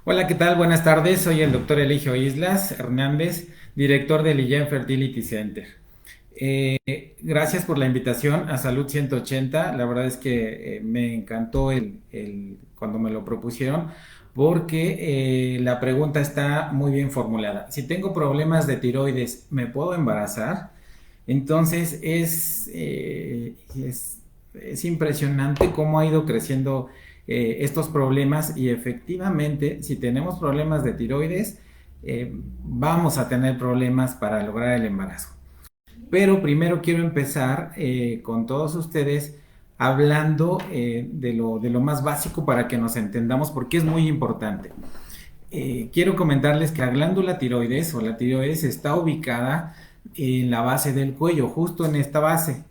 Hola, ¿qué tal? Buenas tardes. Soy el doctor Eligio Islas Hernández, director del IEM Fertility Center. Gracias por la invitación a Salud 180. La verdad es que me encantó cuando me lo propusieron porque la pregunta está muy bien formulada. Si tengo problemas de tiroides, ¿me puedo embarazar? Entonces es impresionante cómo ha ido creciendo estos problemas y efectivamente si tenemos problemas de tiroides vamos a tener problemas para lograr el embarazo. Pero primero quiero empezar con todos ustedes hablando de lo más básico para que nos entendamos porque es muy importante. Quiero comentarles que la glándula tiroides o la tiroides está ubicada en la base del cuello, justo en esta base.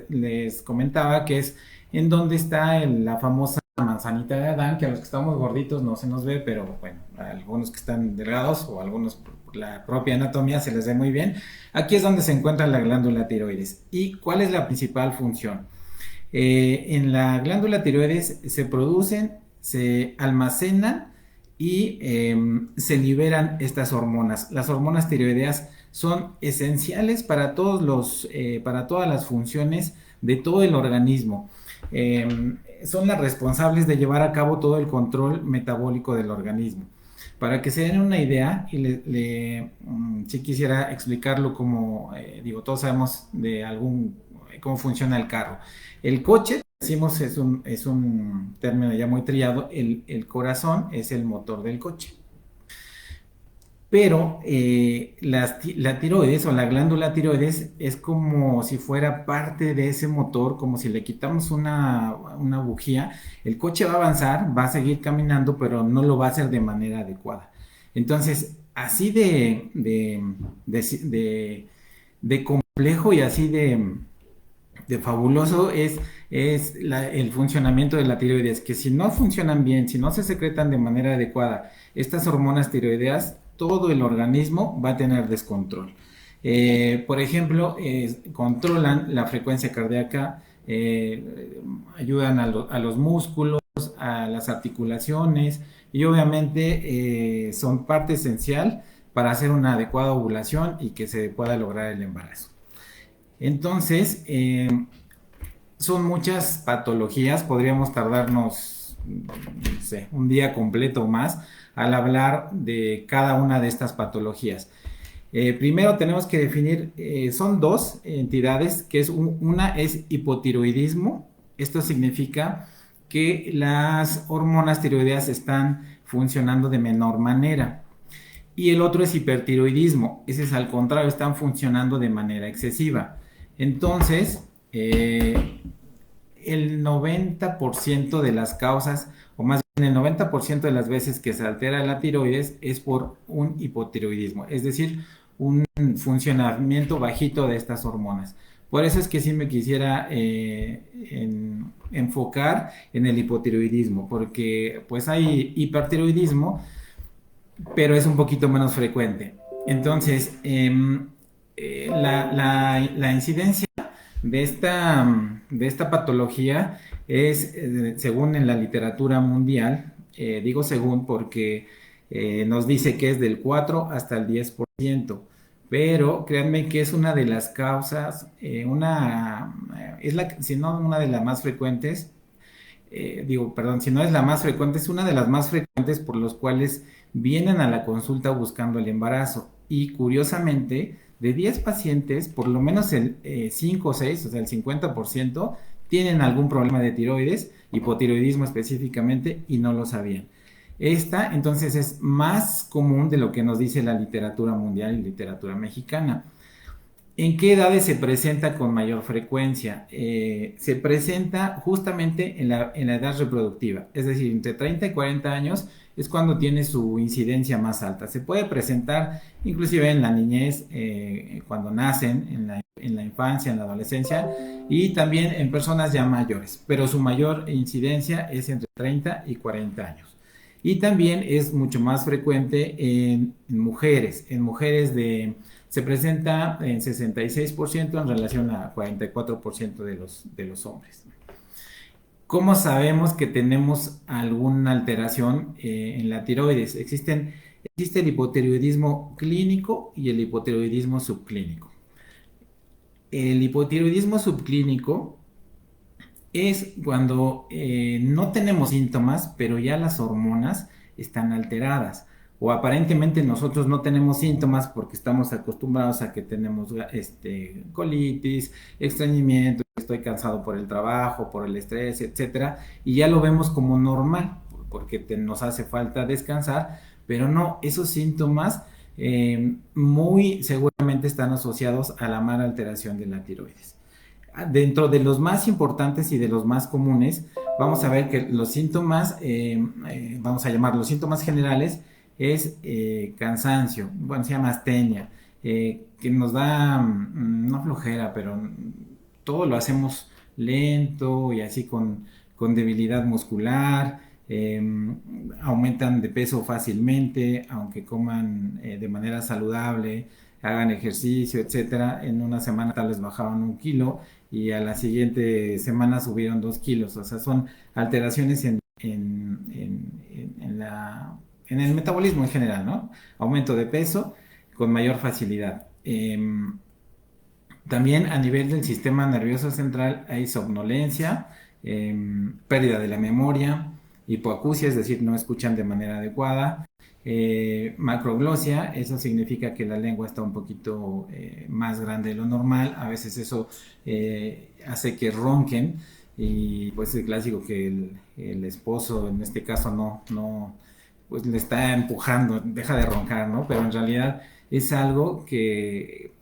Les comentaba que es en donde está la famosa manzanita de Adán, que a los que estamos gorditos no se nos ve, pero bueno, a algunos que están delgados o a algunos por la propia anatomía se les ve muy bien. Aquí es donde se encuentra la glándula tiroides. ¿Y cuál es la principal función? En la glándula tiroides se producen, se almacenan y se liberan estas hormonas. Las hormonas tiroideas son esenciales para todas las funciones de todo el organismo. Son las responsables de llevar a cabo todo el control metabólico del organismo. Para que se den una idea, si quisiera explicarlo como, digo, todos sabemos cómo funciona el carro. El coche, decimos, es un término ya muy trillado, el corazón es el motor del coche. Pero la tiroides o la glándula tiroides es como si fuera parte de ese motor, como si le quitamos una bujía. El coche va a avanzar, va a seguir caminando, pero no lo va a hacer de manera adecuada. Entonces, así de complejo y así de fabuloso es el funcionamiento de la tiroides, que si no funcionan bien, si no se secretan de manera adecuada estas hormonas tiroideas, todo el organismo va a tener descontrol. Por ejemplo, controlan la frecuencia cardíaca, ayudan a los músculos, a las articulaciones y obviamente son parte esencial para hacer una adecuada ovulación y que se pueda lograr el embarazo. Entonces, son muchas patologías, podríamos tardarnos, no sé, un día completo o más al hablar de cada una de estas patologías. Primero tenemos que definir, son dos entidades, que una es hipotiroidismo. Esto significa que las hormonas tiroideas están funcionando de menor manera. Y el otro es hipertiroidismo. Ese es al contrario, están funcionando de manera excesiva. Entonces, el 90% de las causas, o más bien el 90% de las veces que se altera la tiroides es por un hipotiroidismo, es decir, un funcionamiento bajito de estas hormonas. Por eso es que sí me quisiera enfocar en el hipotiroidismo, porque pues hay hipertiroidismo, pero es un poquito menos frecuente. Entonces, la incidencia de esta patología es, según en la literatura mundial, digo según porque nos dice que es del 4 hasta el 10%, pero créanme que es una de las causas, si no una de las más frecuentes, perdón, si no es la más frecuente, es una de las más frecuentes por los cuales vienen a la consulta buscando el embarazo. Y curiosamente, de 10 pacientes, por lo menos el 5 o 6, o sea, el 50%, tienen algún problema de tiroides, hipotiroidismo específicamente, y no lo sabían. Esta, entonces, es más común de lo que nos dice la literatura mundial y literatura mexicana. ¿En qué edades se presenta con mayor frecuencia? Se presenta justamente en la edad reproductiva, es decir, entre 30 y 40 años es cuando tiene su incidencia más alta. Se puede presentar inclusive en la niñez, cuando nacen, en la infancia, en la adolescencia y también en personas ya mayores, pero su mayor incidencia es entre 30 y 40 años. Y también es mucho más frecuente en mujeres se presenta en 66% en relación a 44% de los hombres. ¿Cómo sabemos que tenemos alguna alteración en la tiroides? Existe el hipotiroidismo clínico y el hipotiroidismo subclínico. El hipotiroidismo subclínico es cuando no tenemos síntomas, pero ya las hormonas están alteradas. O aparentemente nosotros no tenemos síntomas porque estamos acostumbrados a que tenemos colitis, estreñimiento, estoy cansado por el trabajo, por el estrés, etcétera, y ya lo vemos como normal porque nos hace falta descansar, pero no, esos síntomas muy seguramente están asociados a la mala alteración de la tiroides. Dentro de los más importantes y de los más comunes, vamos a ver que los síntomas, vamos a llamar los síntomas generales, es cansancio, bueno, se llama astenia, que nos da, no flojera, pero todo lo hacemos lento y así con debilidad muscular, aumentan de peso fácilmente, aunque coman de manera saludable, hagan ejercicio, etcétera. En una semana tal vez bajaban 1 kilo y a la siguiente semana subieron 2 kilos. O sea, son alteraciones en el metabolismo en general, ¿no? Aumento de peso con mayor facilidad. También a nivel del sistema nervioso central hay somnolencia, pérdida de la memoria, hipoacusia, es decir, no escuchan de manera adecuada, macroglosia, eso significa que la lengua está un poquito más grande de lo normal, a veces eso hace que ronquen y pues es clásico que el esposo en este caso no, pues le está empujando, deja de roncar, ¿no? Pero en realidad es algo que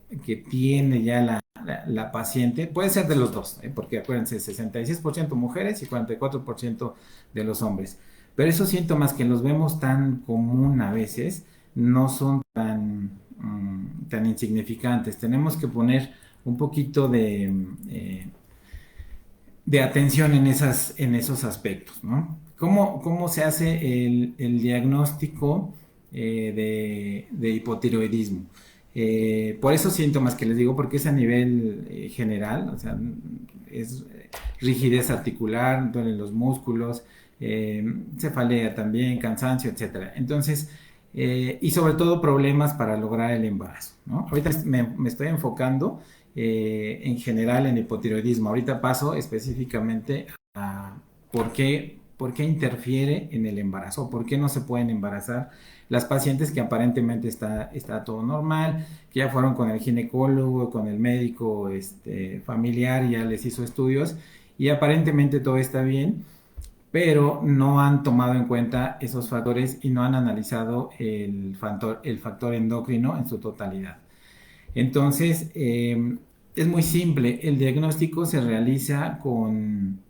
tiene ya la paciente, puede ser de los dos, porque acuérdense, 66% mujeres y 44% de los hombres. Pero esos síntomas que los vemos tan común a veces no son tan insignificantes. Tenemos que poner un poquito de atención en esos aspectos, ¿no? ¿Cómo se hace el diagnóstico de hipotiroidismo? Por esos síntomas que les digo, porque es a nivel general, o sea, es rigidez articular, duelen los músculos, cefalea también, cansancio, etcétera. Entonces, y sobre todo problemas para lograr el embarazo, ¿no? Ahorita me estoy enfocando en general en hipotiroidismo. Ahorita paso específicamente a por qué interfiere en el embarazo, por qué no se pueden embarazar las pacientes que aparentemente está todo normal, que ya fueron con el ginecólogo, con el médico familiar, ya les hizo estudios y aparentemente todo está bien, pero no han tomado en cuenta esos factores y no han analizado el factor endocrino en su totalidad. Entonces, es muy simple, el diagnóstico se realiza con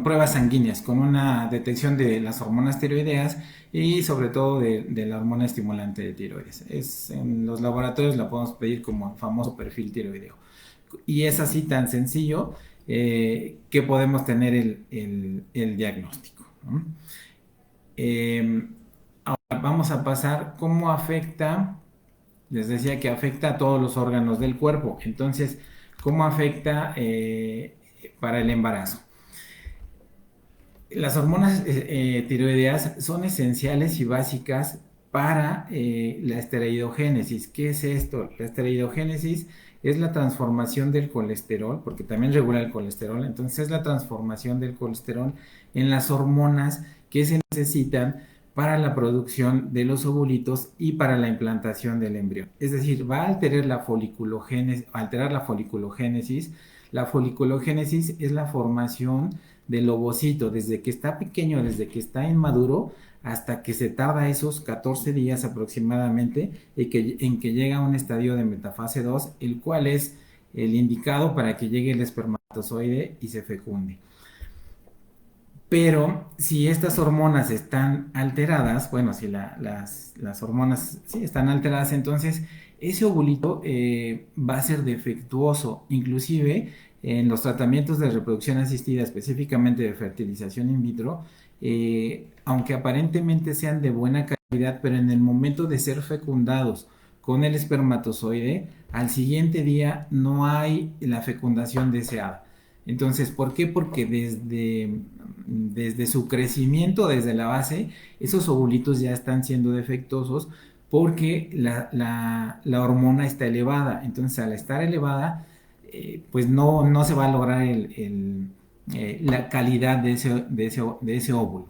pruebas sanguíneas, con una detección de las hormonas tiroideas y sobre todo de la hormona estimulante de tiroides. En los laboratorios la podemos pedir como el famoso perfil tiroideo. Y es así tan sencillo que podemos tener el diagnóstico, ¿no? Ahora vamos a pasar cómo afecta, les decía que afecta a todos los órganos del cuerpo. Entonces, ¿cómo afecta para el embarazo? Las hormonas tiroideas son esenciales y básicas para la esteroidogénesis. ¿Qué es esto? La esteroidogénesis es la transformación del colesterol, porque también regula el colesterol, entonces es la transformación del colesterol en las hormonas que se necesitan para la producción de los ovulitos y para la implantación del embrión. Es decir, va a alterar la foliculogénesis. La foliculogénesis es la formación del ovocito desde que está pequeño, desde que está inmaduro, hasta que se tarda esos 14 días aproximadamente en que llega a un estadio de metafase 2, el cual es el indicado para que llegue el espermatozoide y se fecunde. Pero si estas hormonas están alteradas, bueno, si las hormonas sí están alteradas, entonces ese ovulito va a ser defectuoso. Inclusive en los tratamientos de reproducción asistida, específicamente de fertilización in vitro, aunque aparentemente sean de buena calidad, pero en el momento de ser fecundados con el espermatozoide, al siguiente día no hay la fecundación deseada. Entonces, ¿por qué? Porque desde su crecimiento, desde la base, esos ovulitos ya están siendo defectuosos porque la hormona está elevada. Entonces, al estar elevada, pues no se va a lograr la calidad de ese óvulo.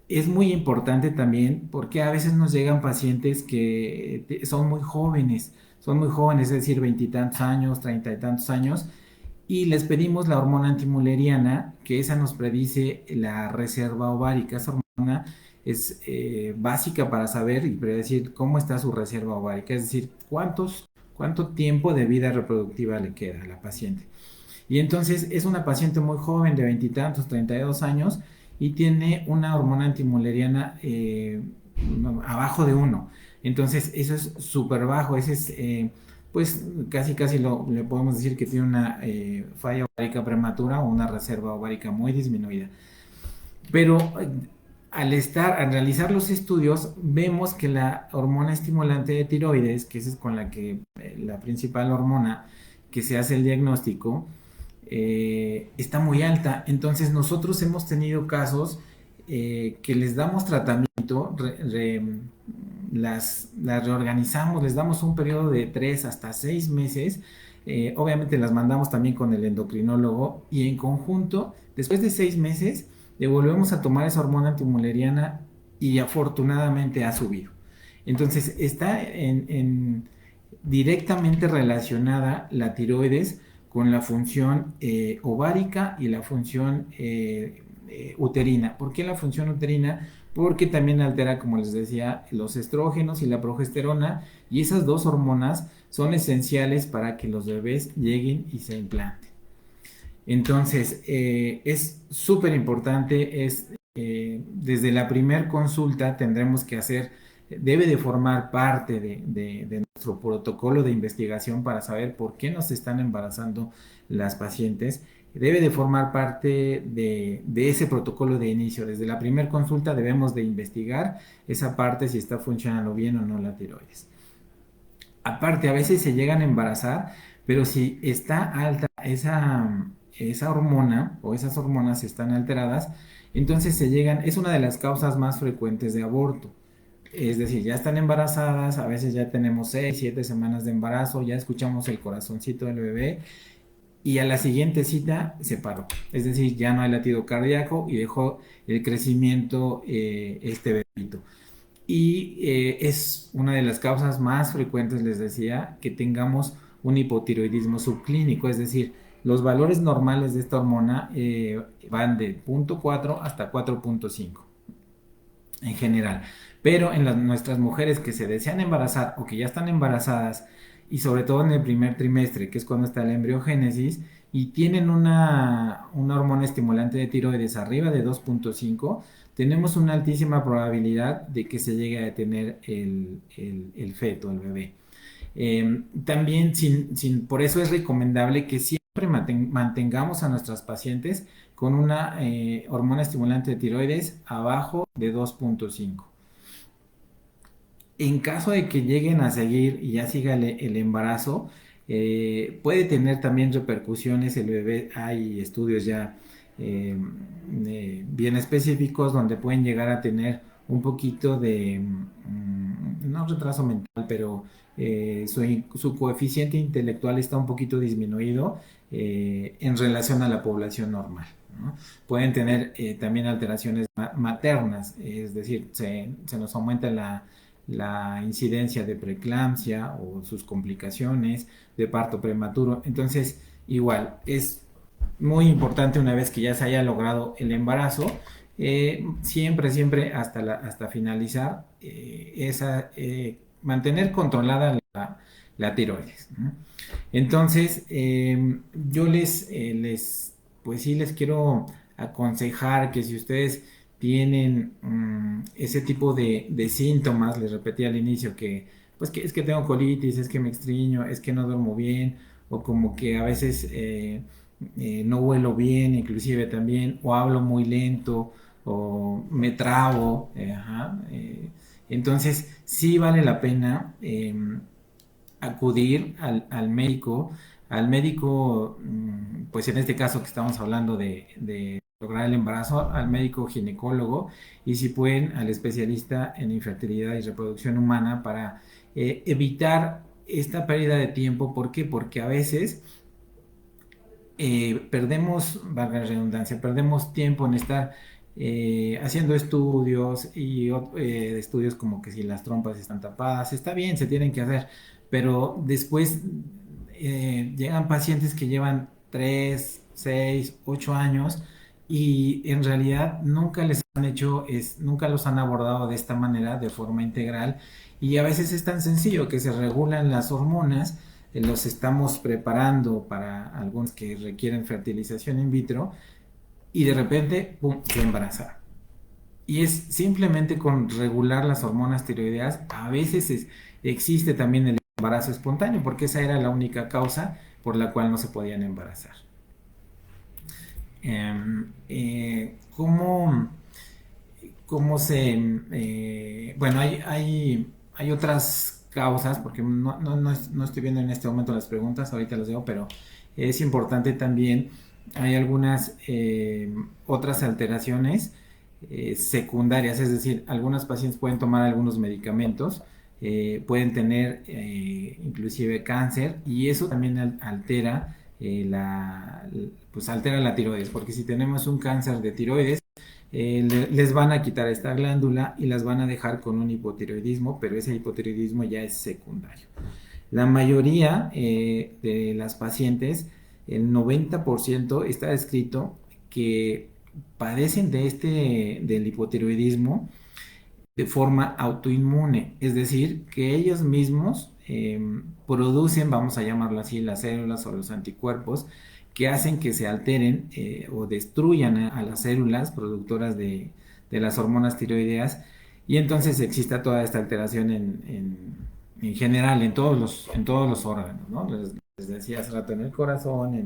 Es muy importante también porque a veces nos llegan pacientes que son muy jóvenes, es decir, veintitantos años, treinta y tantos años, y les pedimos la hormona antimuleriana, que esa nos predice la reserva ovárica. Esa hormona es básica para saber y predecir cómo está su reserva ovárica, es decir, cuánto tiempo de vida reproductiva le queda a la paciente. Y entonces es una paciente muy joven de veintitantos, 32 años, y tiene una hormona antimuleriana abajo de uno. Entonces eso es súper bajo, ese es pues casi le podemos decir que tiene una falla ovárica prematura o una reserva ovárica muy disminuida. Pero al realizar los estudios, vemos que la hormona estimulante de tiroides, que es con la que la principal hormona que se hace el diagnóstico, está muy alta. Entonces nosotros hemos tenido casos que les damos tratamiento, las reorganizamos, les damos un periodo de 3 hasta 6 meses. Obviamente las mandamos también con el endocrinólogo y en conjunto, después de 6 meses, le volvemos a tomar esa hormona antimuleriana y afortunadamente ha subido. Entonces está directamente relacionada la tiroides con la función ovárica y la función uterina. ¿Por qué la función uterina? Porque también altera, como les decía, los estrógenos y la progesterona, y esas dos hormonas son esenciales para que los bebés lleguen y se implanten. Entonces, es súper importante, desde la primer consulta tendremos que hacer, debe de formar parte de nuestro protocolo de investigación para saber por qué nos están embarazando las pacientes. Debe de formar parte de ese protocolo de inicio. Desde la primera consulta debemos de investigar esa parte, si está funcionando bien o no la tiroides. Aparte, a veces se llegan a embarazar, pero si está alta esa hormona o esas hormonas están alteradas, entonces es una de las causas más frecuentes de aborto. Es decir, ya están embarazadas, a veces ya tenemos 6, 7 semanas de embarazo, ya escuchamos el corazoncito del bebé y a la siguiente cita se paró. Es decir, ya no hay latido cardíaco y dejó el crecimiento este bebito. Y es una de las causas más frecuentes, les decía, que tengamos un hipotiroidismo subclínico, es decir, los valores normales de esta hormona van de 0.4 hasta 4.5 en general. Pero en nuestras mujeres que se desean embarazar o que ya están embarazadas, y sobre todo en el primer trimestre, que es cuando está la embriogénesis, y tienen una hormona estimulante de tiroides arriba de 2.5, tenemos una altísima probabilidad de que se llegue a detener el feto, el bebé. También, por eso es recomendable que siempre mantengamos a nuestras pacientes con una hormona estimulante de tiroides abajo de 2.5. En caso de que lleguen a seguir y ya siga el embarazo, puede tener también repercusiones el bebé. Hay estudios ya bien específicos donde pueden llegar a tener un poquito de, no retraso mental, pero su coeficiente intelectual está un poquito disminuido en relación a la población normal, ¿no? Pueden tener también alteraciones maternas, es decir, se nos aumenta la incidencia de preeclampsia o sus complicaciones de parto prematuro. Entonces, igual, es muy importante una vez que ya se haya logrado el embarazo, siempre hasta finalizar, mantener controlada la tiroides, ¿no? Entonces, yo pues sí les quiero aconsejar que si ustedes tienen ese tipo de síntomas, les repetí al inicio pues que es que tengo colitis, es que me estreño, es que no duermo bien, o como que a veces no huelo bien, inclusive también, o hablo muy lento, o me trabo, entonces sí vale la pena acudir al médico, al médico, pues en este caso que estamos hablando de lograr el embarazo, al médico ginecólogo, y si pueden al especialista en infertilidad y reproducción humana para evitar esta pérdida de tiempo. ¿Por qué? Porque a veces perdemos, valga la redundancia, perdemos tiempo en estar haciendo estudios y estudios como que si las trompas están tapadas, está bien, se tienen que hacer, pero después llegan pacientes que llevan 3 6 8 años y en realidad nunca les han hecho, nunca los han abordado de esta manera, de forma integral, y a veces es tan sencillo que se regulan las hormonas, los estamos preparando para algunos que requieren fertilización in vitro y de repente, ¡pum!, se embaraza. Y es simplemente con regular las hormonas tiroideas, a veces existe también el embarazo espontáneo, porque esa era la única causa por la cual no se podían embarazar. ¿Cómo, cómo se... bueno, hay otras causas, porque no estoy viendo en este momento las preguntas, ahorita las veo, pero es importante también, hay algunas otras alteraciones secundarias, es decir, algunos pacientes pueden tomar algunos medicamentos, pueden tener inclusive cáncer, y eso también altera pues altera la tiroides, porque si tenemos un cáncer de tiroides, les van a quitar esta glándula y las van a dejar con un hipotiroidismo, pero ese hipotiroidismo ya es secundario. La mayoría de las pacientes, el 90% está descrito que padecen del hipotiroidismo de forma autoinmune, es decir, que ellos mismos producen, vamos a llamarlo así, las células o los anticuerpos que hacen que se alteren o destruyan a las células productoras de las hormonas tiroideas, y entonces exista toda esta alteración en general en todos los órganos, ¿no? Les decía hace rato, en el corazón,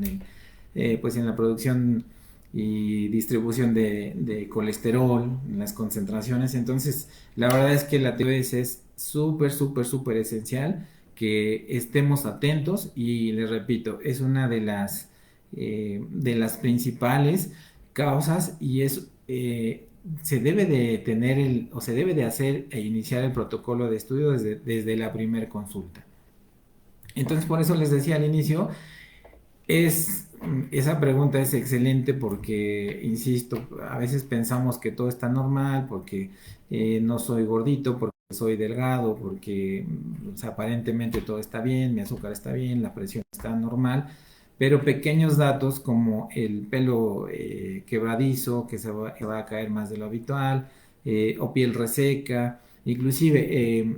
pues en la producción y distribución de colesterol, en las concentraciones. Entonces, la verdad es que la tiroides es súper, súper, súper esencial que estemos atentos, y les repito, es una de las principales causas, y se debe de tener o se debe de hacer e iniciar el protocolo de estudio desde la primera consulta. Entonces, por eso les decía al inicio, esa pregunta es excelente porque, insisto, a veces pensamos que todo está normal porque no soy gordito, porque soy delgado, porque o sea, aparentemente todo está bien, mi azúcar está bien, la presión está normal, pero pequeños datos como el pelo quebradizo, que va a caer más de lo habitual, o piel reseca, inclusive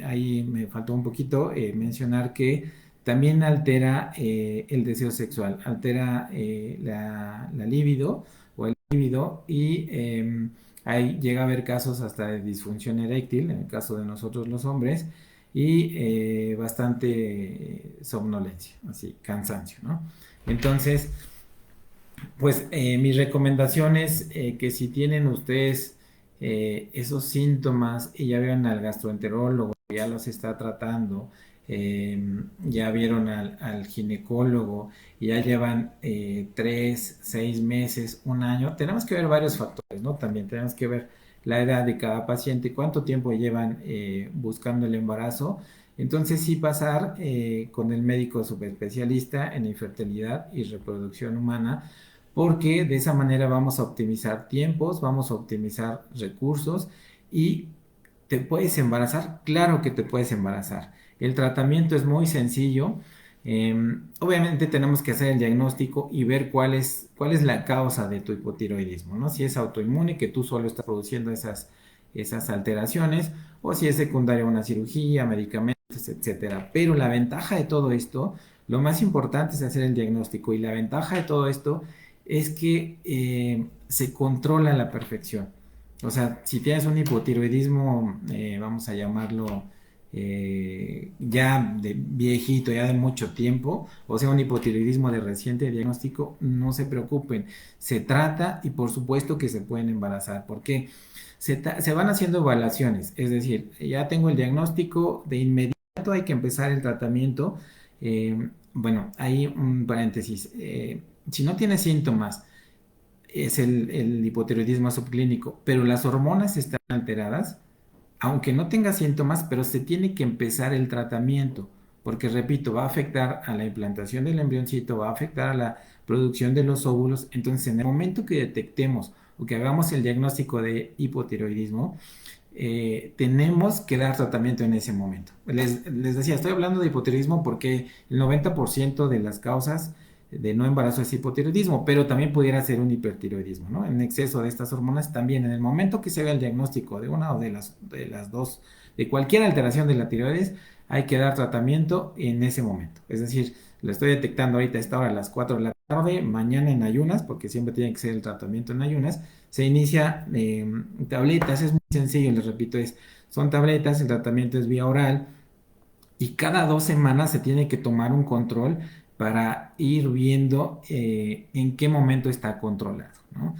ahí me faltó un poquito mencionar que también altera el deseo sexual, altera la libido o el líbido, y ahí llega a haber casos hasta de disfunción eréctil, en el caso de nosotros los hombres, y bastante somnolencia, así, cansancio, ¿no? Entonces, pues mi recomendación es que si tienen ustedes esos síntomas y ya vieron al gastroenterólogo, ya los está tratando, ya vieron al ginecólogo y ya llevan 3, 6 meses, un año, tenemos que ver varios factores, ¿no? También tenemos que ver la edad de cada paciente, cuánto tiempo llevan buscando el embarazo. Entonces sí pasar con el médico subespecialista en infertilidad y reproducción humana, porque de esa manera vamos a optimizar tiempos, vamos a optimizar recursos. ¿Y te puedes embarazar? Claro que te puedes embarazar. El tratamiento es muy sencillo. Obviamente tenemos que hacer el diagnóstico y ver cuál es la causa de tu hipotiroidismo, ¿no? Si es autoinmune, que tú solo estás produciendo esas alteraciones, o si es secundaria a una cirugía, medicamentos, etcétera. Pero la ventaja de todo esto, lo más importante es hacer el diagnóstico, y la ventaja de todo esto es que se controla a la perfección. O sea, si tienes un hipotiroidismo, vamos a llamarlo ya de viejito, ya de mucho tiempo, o sea, un hipotiroidismo de reciente diagnóstico, no se preocupen, se trata, y por supuesto que se pueden embarazar. ¿Por qué? Se van haciendo evaluaciones, es decir, ya tengo el diagnóstico, de inmediato hay que empezar el tratamiento. bueno, hay un paréntesis. Si no tiene síntomas, es el hipotiroidismo subclínico, pero las hormonas están alteradas, aunque no tenga síntomas, pero se tiene que empezar el tratamiento, porque repito, va a afectar a la implantación del embrioncito, va a afectar a la producción de los óvulos. Entonces, en el momento que detectemos o que hagamos el diagnóstico de hipotiroidismo, tenemos que dar tratamiento en ese momento. Les decía, estoy hablando de hipotiroidismo porque el 90% de las causas de no embarazo es hipotiroidismo, pero también pudiera ser un hipertiroidismo, ¿no? En exceso de estas hormonas también. En el momento que se haga el diagnóstico de una o de las dos, de cualquier alteración de la tiroides, hay que dar tratamiento en ese momento. Es decir, lo estoy detectando ahorita a esta hora a las 4 de la tarde, mañana en ayunas, porque siempre tiene que ser el tratamiento en ayunas, se inicia tabletas, es muy sencillo, les repito, son tabletas, el tratamiento es vía oral y cada 2 semanas se tiene que tomar un control para ir viendo en qué momento está controlado, ¿no?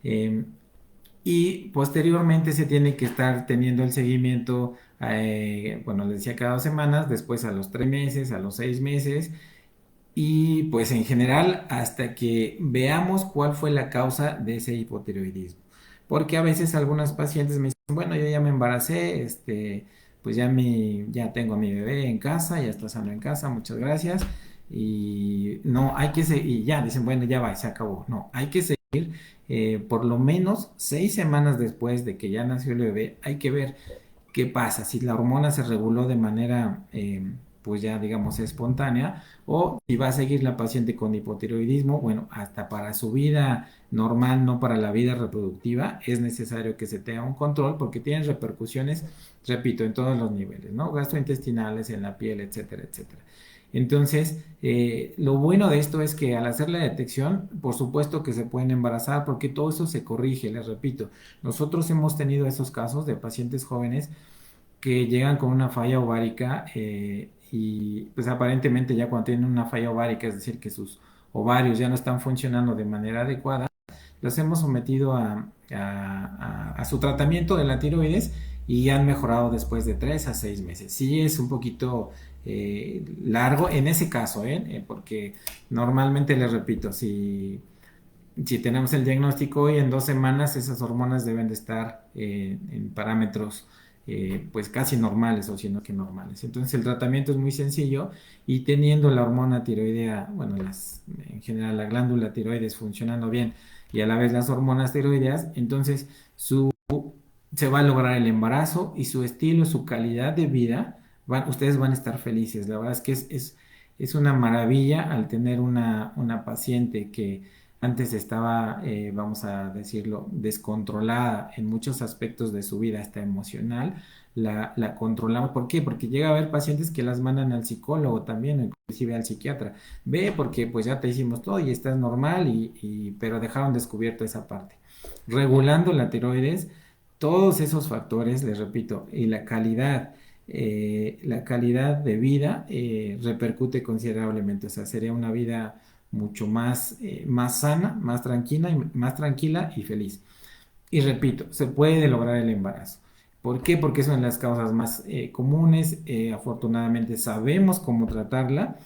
Eh, y posteriormente se tiene que estar teniendo el seguimiento, bueno, les decía cada 2 semanas, después a los 3 meses, a los 6 meses, y pues en general hasta que veamos cuál fue la causa de ese hipotiroidismo. Porque a veces algunas pacientes me dicen, bueno, yo ya me embaracé, pues ya tengo a mi bebé en casa, ya está sano en casa, muchas gracias. Y no, hay que seguir, y ya dicen, bueno, ya va, se acabó. No, hay que seguir por lo menos 6 semanas después de que ya nació el bebé, hay que ver qué pasa, si la hormona se reguló de manera, pues ya digamos, espontánea, o si va a seguir la paciente con hipotiroidismo, bueno, hasta para su vida normal, no para la vida reproductiva, es necesario que se tenga un control porque tiene repercusiones, repito, en todos los niveles, ¿no? Gastrointestinales, en la piel, etcétera, etcétera. Entonces, lo bueno de esto es que al hacer la detección, por supuesto que se pueden embarazar porque todo eso se corrige, les repito. Nosotros hemos tenido esos casos de pacientes jóvenes que llegan con una falla ovárica y pues aparentemente ya cuando tienen una falla ovárica, es decir, que sus ovarios ya no están funcionando de manera adecuada, los hemos sometido a su tratamiento de la tiroides y han mejorado después de 3 a 6 meses. Sí es un poquito largo en ese caso, porque normalmente les repito, si tenemos el diagnóstico hoy, en 2 semanas esas hormonas deben de estar en parámetros pues casi normales o sino que normales. Entonces el tratamiento es muy sencillo y teniendo la hormona tiroidea, bueno, en general la glándula tiroides funcionando bien y a la vez las hormonas tiroideas, entonces se va a lograr el embarazo y su estilo, su calidad de vida, ustedes van a estar felices. La verdad es que es una maravilla al tener una paciente que antes estaba, vamos a decirlo, descontrolada en muchos aspectos de su vida, hasta emocional, la controlamos. ¿Por qué? Porque llega a haber pacientes que las mandan al psicólogo también, inclusive al psiquiatra. Ve, porque pues ya te hicimos todo y estás normal, pero dejaron descubierto esa parte. Regulando la tiroides, todos esos factores, les repito, y la calidad de vida repercute considerablemente. O sea, sería una vida mucho más sana, más tranquila y feliz. Y repito, se puede lograr el embarazo. ¿Por qué? Porque son las causas más comunes. Afortunadamente sabemos cómo tratarla.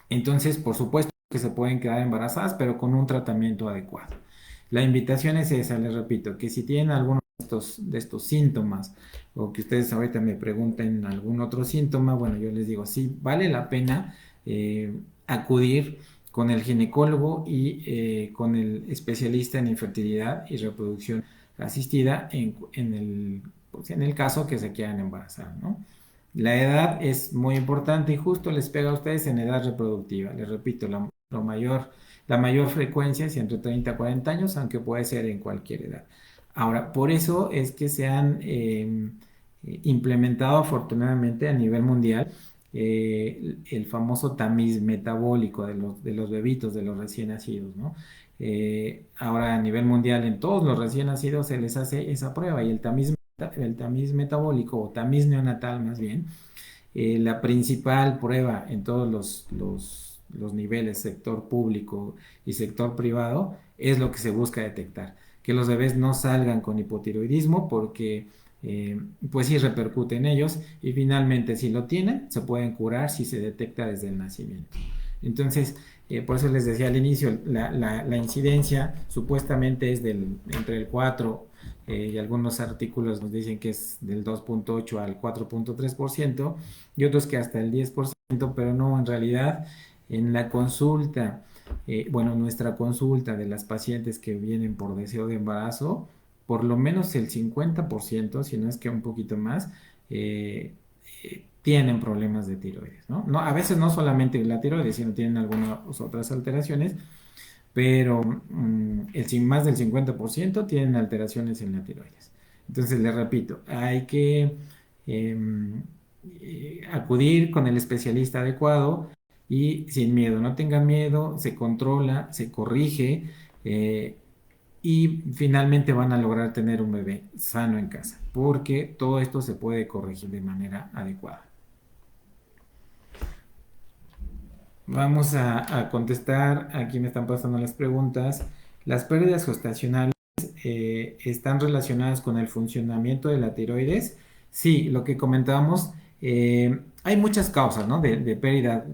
Entonces, por supuesto que se pueden quedar embarazadas, pero con un tratamiento adecuado. La invitación es esa, les repito, que si tienen alguno de estos síntomas o que ustedes ahorita me pregunten algún otro síntoma, bueno, yo les digo, sí, vale la pena acudir con el ginecólogo y con el especialista en infertilidad y reproducción asistida pues, en el caso que se quieran embarazar, ¿no? La edad es muy importante y justo les pega a ustedes en edad reproductiva. Les repito, la mayor frecuencia es entre 30 a 40 años, aunque puede ser en cualquier edad. Ahora, por eso es que se han implementado afortunadamente a nivel mundial el famoso tamiz metabólico de los bebitos, de los recién nacidos, ¿no? Ahora a nivel mundial en todos los recién nacidos se les hace esa prueba y el tamiz metabólico o tamiz neonatal más bien, la principal prueba en todos los niveles, sector público y sector privado, es lo que se busca detectar. Que los bebés no salgan con hipotiroidismo porque pues sí repercute en ellos y finalmente si lo tienen se pueden curar si se detecta desde el nacimiento. Entonces, por eso les decía al inicio, la incidencia supuestamente es entre el 4 y algunos artículos nos dicen que es del 2.8 al 4.3% y otros que hasta el 10%, pero no, en realidad en la consulta, bueno, nuestra consulta de las pacientes que vienen por deseo de embarazo, por lo menos el 50%, si no es que un poquito más, tienen problemas de tiroides, ¿no? No, a veces no solamente la tiroides, sino tienen algunas otras alteraciones, pero más del 50% tienen alteraciones en la tiroides. Entonces, les repito, hay que em, acudir con el especialista adecuado y sin miedo, no tengan miedo, se controla, se corrige y finalmente van a lograr tener un bebé sano en casa, porque todo esto se puede corregir de manera adecuada. Vamos a contestar, aquí me están pasando las preguntas. Las pérdidas gestacionales están relacionadas con el funcionamiento de la tiroides. Sí, lo que comentábamos, hay muchas causas, ¿no? De pérdida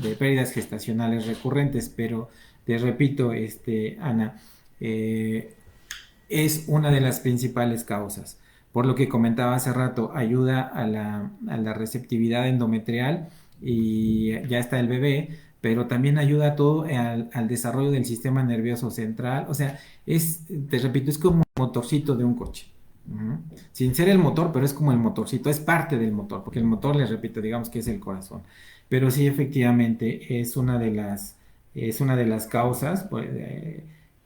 de pérdidas gestacionales recurrentes, pero te repito, Ana, eh, es una de las principales causas. Por lo que comentaba hace rato, ayuda a la receptividad endometrial y ya está el bebé, pero también ayuda a todo al desarrollo del sistema nervioso central. O sea, te repito, es como el motorcito de un coche. Ujú. Sin ser el motor, pero es como el motorcito, es parte del motor, porque el motor, les repito, digamos que es el corazón. Pero sí, efectivamente, es una de las causas, pues,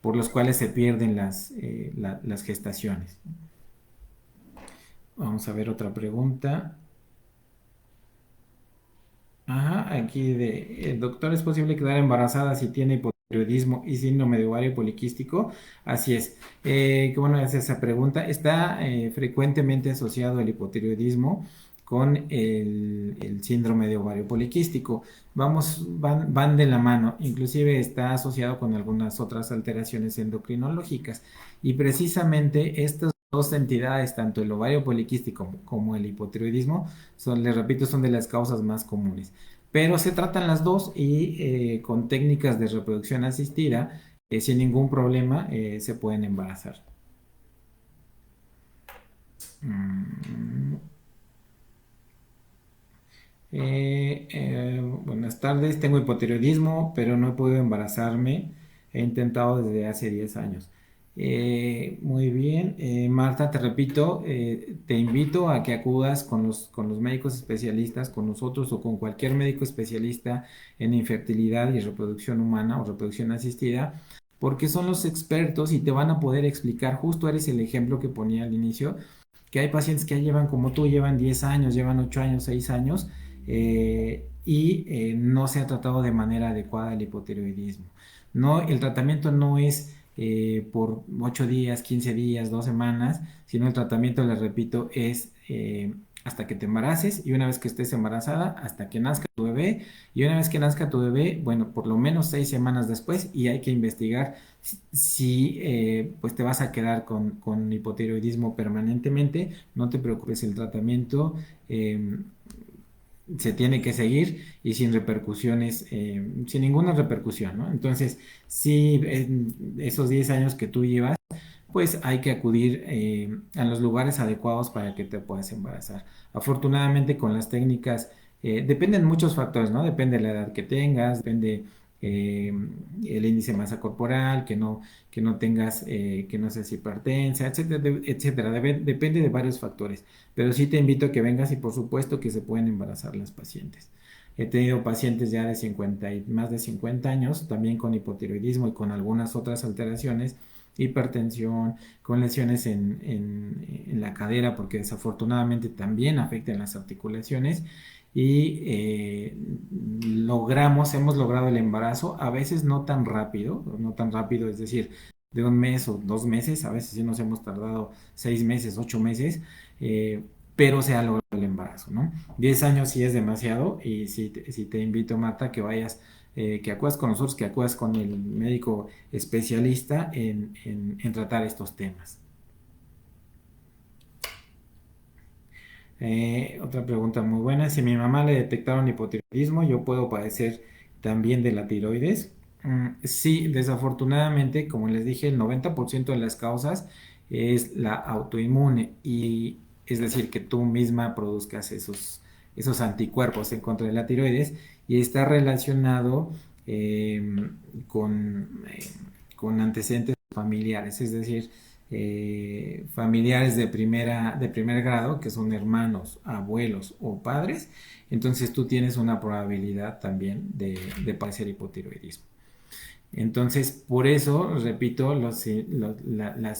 por los cuales se pierden las gestaciones. Vamos a ver otra pregunta. Ajá, aquí el doctor, ¿es posible quedar embarazada si tiene hipotiroidismo y síndrome de ovario poliquístico? Así es. Qué bueno es esa pregunta. Está frecuentemente asociado el hipotiroidismo con el síndrome de ovario poliquístico. Van de la mano. Inclusive está asociado con algunas otras alteraciones endocrinológicas. Y precisamente estas dos entidades, tanto el ovario poliquístico como el hipotiroidismo, les repito, son de las causas más comunes. Pero se tratan las dos y con técnicas de reproducción asistida, sin ningún problema, se pueden embarazar. Mm, Buenas tardes, tengo hipotiroidismo, pero no he podido embarazarme. He intentado desde hace 10 años. Muy bien, Marta, te repito, te invito a que acudas con los médicos especialistas, con nosotros o con cualquier médico especialista en infertilidad y reproducción humana o reproducción asistida, porque son los expertos y te van a poder explicar, justo eres el ejemplo que ponía al inicio, que hay pacientes que ya llevan como tú, llevan 10 años, llevan 8 años, 6 años y no se ha tratado de manera adecuada el hipotiroidismo. No, el tratamiento no es por 8 días, 15 días, 2 semanas, sino el tratamiento, les repito, es hasta que te embaraces y una vez que estés embarazada, hasta que nazca tu bebé y una vez que nazca tu bebé, bueno, por lo menos 6 semanas después y hay que investigar si pues te vas a quedar con hipotiroidismo permanentemente. No te preocupes, el tratamiento se tiene que seguir y sin repercusiones, sin ninguna repercusión, ¿no? Entonces, si en esos 10 años que tú llevas, pues hay que acudir a los lugares adecuados para que te puedas embarazar. Afortunadamente con las técnicas, dependen muchos factores, ¿no? Depende de la edad que tengas, depende eh, el índice de masa corporal, que no tengas, que no seas hipertensa, etcétera, etcétera. Depende de varios factores, pero sí te invito a que vengas y por supuesto que se pueden embarazar las pacientes. He tenido pacientes ya de 50 y más de 50 años, también con hipotiroidismo y con algunas otras alteraciones, hipertensión, con lesiones en la cadera, porque desafortunadamente también afectan las articulaciones. Y hemos logrado el embarazo, a veces no tan rápido, no tan rápido, es decir, de un mes o 2 meses, a veces sí nos hemos tardado 6 meses, 8 meses, pero se ha logrado el embarazo, ¿no? 10 años sí es demasiado y sí te invito, Marta, que vayas, que acudas con nosotros, que acudas con el médico especialista en tratar estos temas. Otra pregunta muy buena. Si a mi mamá le detectaron hipotiroidismo, ¿yo puedo padecer también de la tiroides. Sí, desafortunadamente, como les dije, el 90% de las causas es la autoinmune y es decir, que tú misma produzcas esos anticuerpos en contra de la tiroides y está relacionado eh, con, eh, con antecedentes familiares, es decir, familiares de primer grado, que son hermanos, abuelos o padres, entonces tú tienes una probabilidad también de padecer hipotiroidismo. Entonces, por eso, repito, los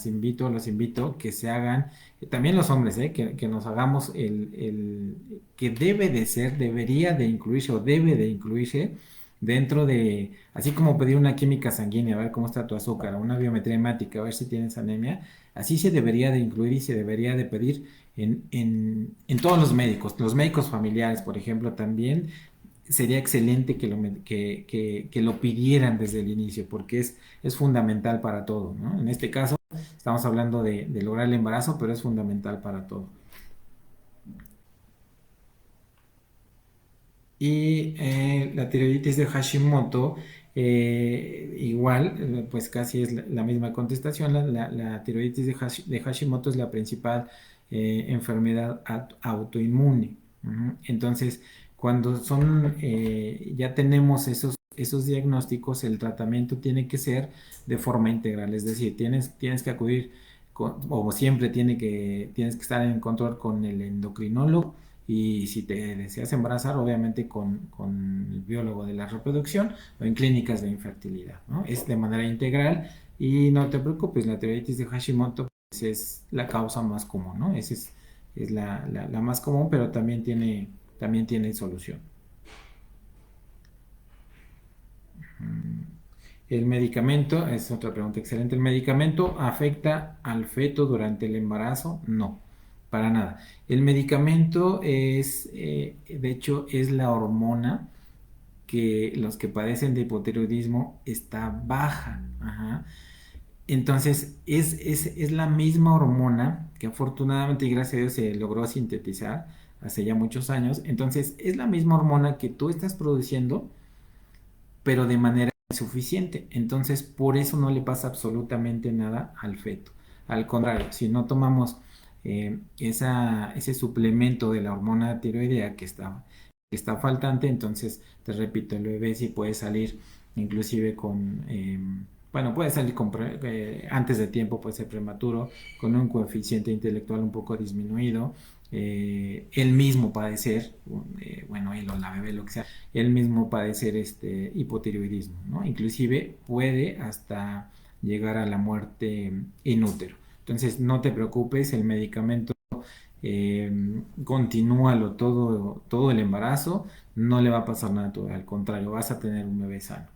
invito que se hagan, también los hombres, que nos hagamos que debe de ser, debería de incluirse o debe de incluirse dentro de, así como pedir una química sanguínea, a ver cómo está tu azúcar, o una biometría hemática, a ver si tienes anemia, así se debería de incluir y se debería de pedir en todos los médicos familiares, por ejemplo, también sería excelente que lo pidieran desde el inicio, porque es fundamental para todo, ¿no? En este caso, estamos hablando de lograr el embarazo, pero es fundamental para todo. Y la tiroiditis de Hashimoto, igual, pues casi es la misma contestación. La tiroiditis de Hashimoto es la principal enfermedad autoinmune. Ujú. Entonces, cuando ya tenemos esos diagnósticos, el tratamiento tiene que ser de forma integral, es decir, tienes que acudir, o siempre tienes que estar en control con el endocrinólogo y si te deseas embarazar, obviamente con el biólogo de la reproducción o en clínicas de infertilidad, ¿no? Es de manera integral y no te preocupes, la tiroiditis de Hashimoto pues, es la causa más común, ¿no? Esa es la más común, pero también tiene solución. El medicamento, es otra pregunta excelente. ¿El medicamento afecta al feto durante el embarazo? No, para nada. El medicamento de hecho, es la hormona que los que padecen de hipotiroidismo está baja. Ajá. Entonces, es la misma hormona que afortunadamente y gracias a Dios se logró sintetizar hace ya muchos años. Entonces, es la misma hormona que tú estás produciendo pero de manera insuficiente. Entonces, por eso no le pasa absolutamente nada al feto. Al contrario, si no tomamos ese suplemento de la hormona tiroidea que está faltante, entonces, te repito, el bebé sí puede salir inclusive bueno, puede salir antes de tiempo, puede ser prematuro, con un coeficiente intelectual un poco disminuido, él mismo padecer, bueno, él o la bebé, lo que sea, él mismo padecer este hipotiroidismo, ¿no? Inclusive puede hasta llegar a la muerte in útero. Entonces, no te preocupes, el medicamento continúalo todo el embarazo, no le va a pasar nada, todo, al contrario, vas a tener un bebé sano.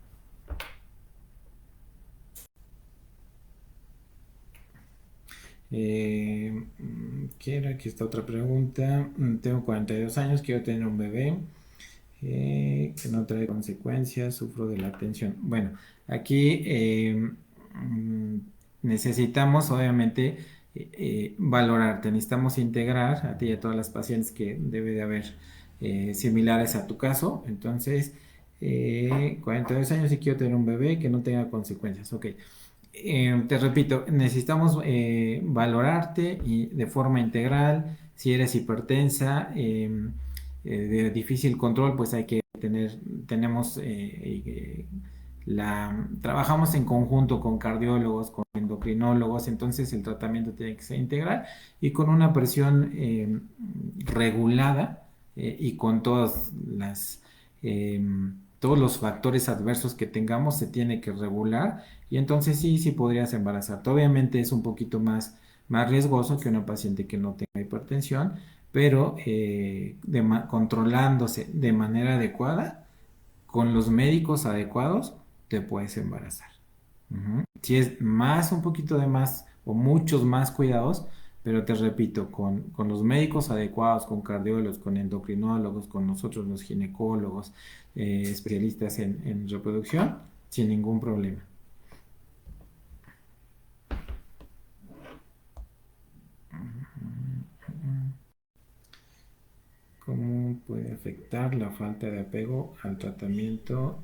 Quiero, aquí está otra pregunta. Tengo 42 años, quiero tener un bebé que no trae consecuencias, sufro de la tensión. Bueno, aquí mm, necesitamos obviamente valorarte, necesitamos integrar a ti y a todas las pacientes que debe de haber similares a tu caso. Entonces, 42 años y quiero tener un bebé que no tenga consecuencias. Ok. Te repito, necesitamos valorarte y de forma integral. Si eres hipertensa, de difícil control, pues hay que tenemos trabajamos en conjunto con cardiólogos, con endocrinólogos, entonces el tratamiento tiene que ser integral y con una presión regulada y con todos los factores adversos que tengamos se tiene que regular y entonces sí podrías embarazarte. Obviamente es un poquito más riesgoso que una paciente que no tenga hipertensión, pero controlándose de manera adecuada, con los médicos adecuados, te puedes embarazar. Ujú. Si es un poquito de más o muchos más cuidados, pero te repito, con los médicos adecuados, con cardiólogos, con endocrinólogos, con nosotros los ginecólogos, especialistas en reproducción, sin ningún problema. ¿Cómo puede afectar la falta de apego al tratamiento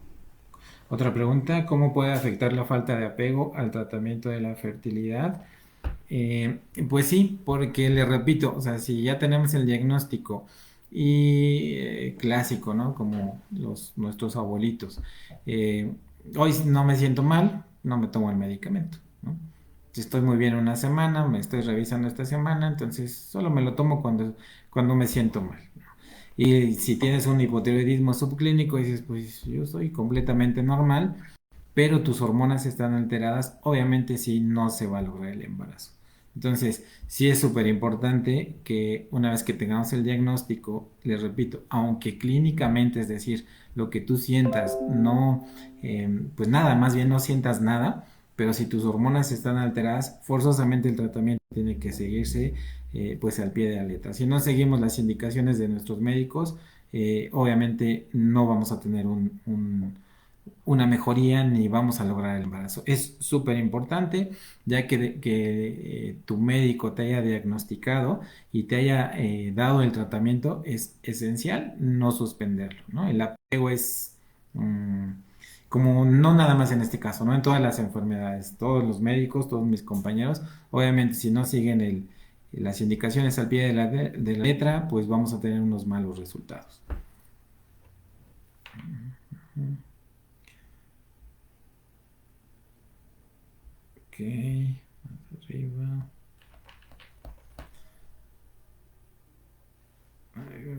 Otra pregunta, ¿cómo puede afectar la falta de apego al tratamiento de la fertilidad? Pues sí, porque le repito, o sea, si ya tenemos el diagnóstico y clásico, ¿no? Como nuestros abuelitos, eh, hoy no me siento mal, no me tomo el medicamento, ¿no? Si estoy muy bien una semana, me estoy revisando esta semana, entonces solo me lo tomo cuando me siento mal. Y si tienes un hipotiroidismo subclínico, dices, pues yo soy completamente normal, pero tus hormonas están alteradas, obviamente sí no se va a lograr el embarazo. Entonces, sí es súper importante que una vez que tengamos el diagnóstico, les repito, aunque clínicamente, es decir, lo que tú sientas, no, pues nada, más bien no sientas nada, pero si tus hormonas están alteradas, forzosamente el tratamiento tiene que seguirse pues al pie de la letra. Si no seguimos las indicaciones de nuestros médicos, obviamente no vamos a tener una mejoría ni vamos a lograr el embarazo. Es súper importante ya que tu médico te haya diagnosticado y te haya dado el tratamiento, es esencial no suspenderlo, ¿no? El apego es mm, como no nada más en este caso, ¿no? En todas las enfermedades, todos los médicos, todos mis compañeros, obviamente si no siguen las indicaciones al pie de la letra, pues vamos a tener unos malos resultados. Ok, más arriba.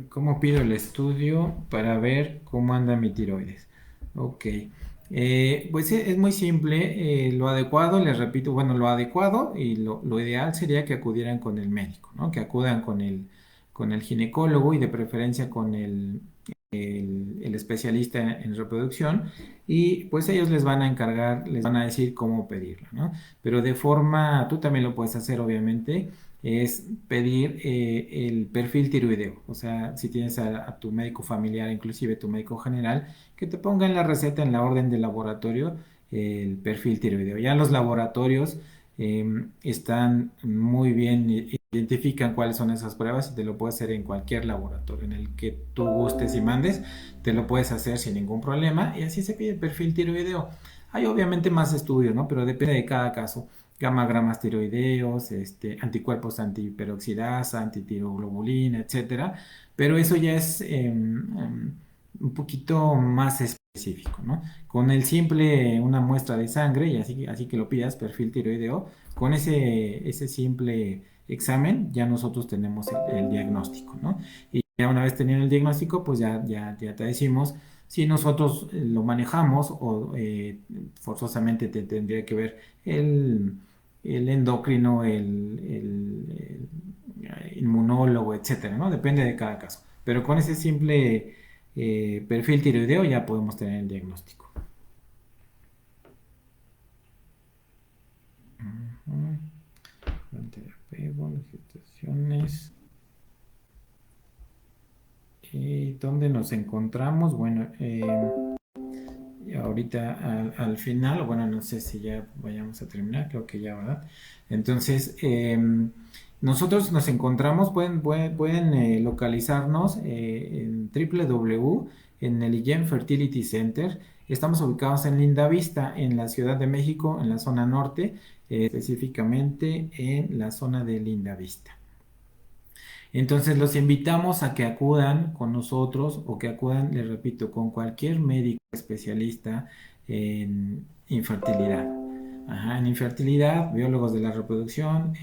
¿Cómo pido el estudio para ver cómo anda mi tiroides? Ok, pues es muy simple. Lo adecuado, les repito, bueno, lo adecuado y lo ideal sería que acudieran con el médico, ¿no? Que acudan con el ginecólogo y de preferencia con el especialista en reproducción y pues ellos les van a encargar, les van a decir cómo pedirlo, ¿no? Pero de forma, tú también lo puedes hacer obviamente, es pedir el perfil tiroideo, o sea, si tienes a tu médico familiar, inclusive tu médico general, que te ponga en la receta, en la orden de laboratorio, el perfil tiroideo. Ya los laboratorios están muy bien, identifican cuáles son esas pruebas y te lo puedes hacer en cualquier laboratorio en el que tú gustes y mandes, te lo puedes hacer sin ningún problema y así se pide el perfil tiroideo. Hay obviamente más estudios, ¿no? Pero depende de cada caso. Gamma-gramas tiroideos, anticuerpos antiperoxidasa, antitiroglobulina, etcétera. Pero eso ya es un poquito más específico, ¿no? Con el simple, una muestra de sangre, y así que lo pidas, perfil tiroideo, con ese simple examen ya nosotros tenemos el diagnóstico, ¿no? Y ya una vez teniendo el diagnóstico, pues ya te decimos si nosotros lo manejamos o forzosamente te tendría que ver el endocrino, el inmunólogo, etcétera, ¿no? Depende de cada caso. Pero con ese simple perfil tiroideo ya podemos tener el diagnóstico. Ujú. Fuente de apego, las situaciones. ¿Y dónde nos encontramos? Bueno, ahorita al final, bueno, no sé si ya vayamos a terminar, creo que ya, ¿verdad? Entonces, nosotros nos encontramos, pueden localizarnos en www, en el IGEM Fertility Center. Estamos ubicados en Lindavista, en la Ciudad de México, en la zona norte, específicamente en la zona de Lindavista. Entonces los invitamos a que acudan con nosotros o que acudan, les repito, con cualquier médico especialista en infertilidad. Ajá, en infertilidad, biólogos de la reproducción,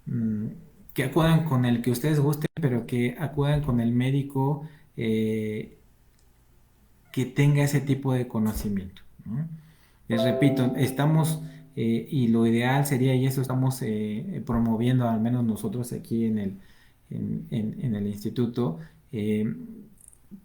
mm, que acudan con el que ustedes gusten, pero que acudan con el médico que tenga ese tipo de conocimiento, ¿no? Les repito, estamos, y lo ideal sería, y eso estamos promoviendo, al menos nosotros aquí en el instituto, eh,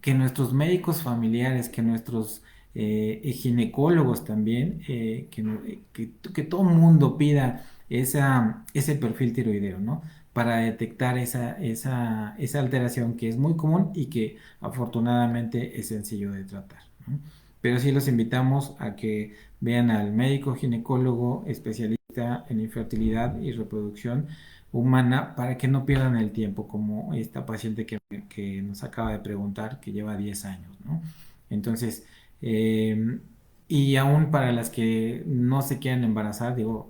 que nuestros médicos familiares, que nuestros ginecólogos también, que todo mundo pida ese perfil tiroideo, ¿no? Para detectar esa alteración que es muy común y que afortunadamente es sencillo de tratar, ¿no? Pero sí los invitamos a que vean al médico ginecólogo especialista en infertilidad y reproducción humana para que no pierdan el tiempo, como esta paciente que nos acaba de preguntar, que lleva 10 años, ¿no? Entonces, Eh, y aún para las que no se quieran embarazar, digo,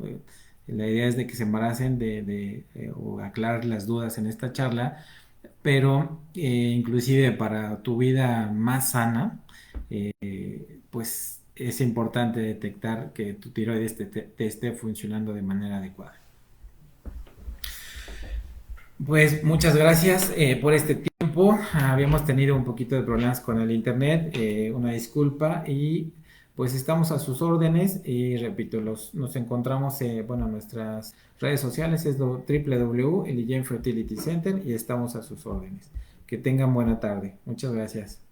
la idea es de que se embaracen o aclarar las dudas en esta charla, pero inclusive para tu vida más sana, pues es importante detectar que tu tiroides te esté funcionando de manera adecuada. Pues muchas gracias por este tiempo. Habíamos tenido un poquito de problemas con el internet, una disculpa y pues estamos a sus órdenes y repito, nos encontramos bueno, en nuestras redes sociales, es www.Eligen Fertility Center y estamos a sus órdenes. Que tengan buena tarde. Muchas gracias.